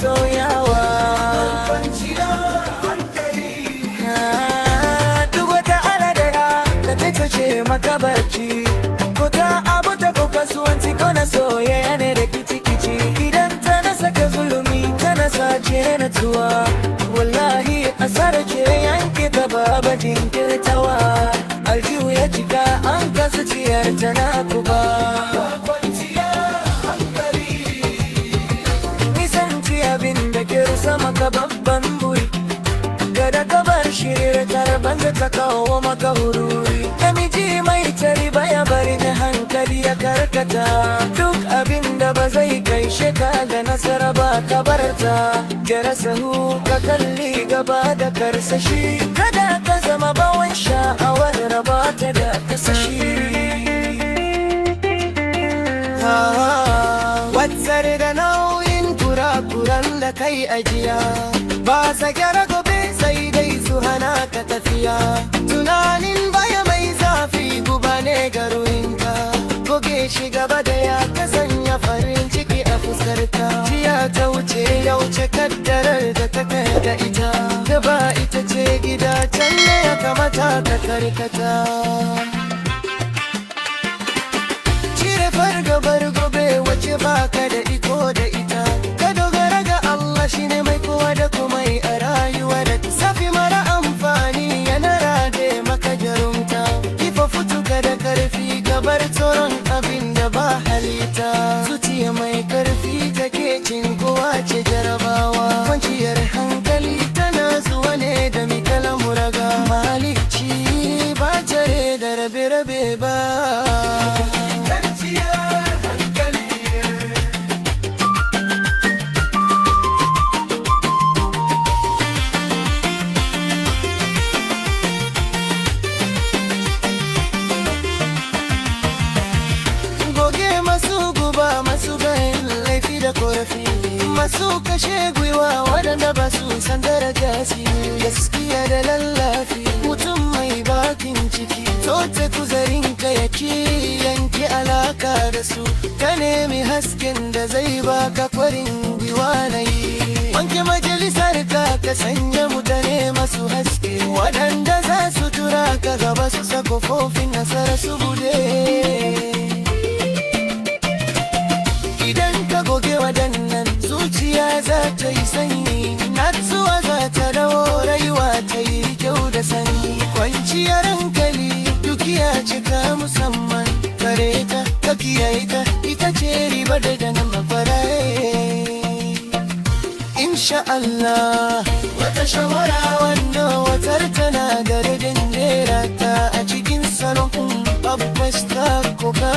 sauyawa. Duk wata aladara da ta ce maka barci, ko ta abu ta ko kasuwanci ko na soyayya ne da kici-kici. Idan ta na saka zulumi tana sace na tuwa, wallahi asara ce yanke ta baba jinkirtawa. Aljihu ya cika an kasa ciyar ta na kuba. Nisanci abin da ke rusa maka babban buri, kada ka bar shirir tarban da ta kawo maka hururi. Namiji mai tari baya bari na hankali ya karkata, duk abin da ba zai kai sheka ga nasara ba ka barta. Jara sahu ka kalli gaba da karsashi, kada ka zama bawan sha'awar raba ta da kasashi. Watsar da nauyin kurakuran da kai ajiya, ba sa gyara gobe sai dai su hana ka tafiya. Tunanin baya mai zafi guba ne ga ruhinka, goge shi gaba da ya ka sanya farin ciki a fuskarka. Jiya ta wuce ya wuce kaddarar da ta kai da ita, gaba ita ce gida can ne ya kamata ka karkata. Cire fargabar gobe wace baka da iko da ita, ka dogara ga Allah shine mai kowa da komai a rayuwa. Da safi mara amfani yana rade maka jarumta, kifa futuka da karfi gabar tsoron abin da ba halitta. Zuciya mai karfi take cin kowa ce jarabawa, kwanciyar hankali tana zuwa ne da mikala muraga. Mahalicci ba tare da rabe-rabe ba. Korafi masu kashe gwiwa waɗanda ba su san daraja su, gaskiya da lallafi mutum mai bakin ciki. Tota kuzarin ka yake yanke alaka da su, ka nemi hasken da zai baka kwarin gwiwa na yi. Wanke majalisar ka sanya mutane masu haske, waɗanda za su tura ka gaba su sa kofofin nasara su bude. Idan ka goge waɗannan zuciya za ta yi sanyi, natsuwa za ta dawo rayuwa ta yi kyau da sanyi. Kwanciyar hankali dukiya cika musamman, kare ta ka kiyaye ta ita ce ribar da nan mafaraye. Insha Allah wata shawara wanda watar tana garin jera ta a cikin salon babu fasta koka.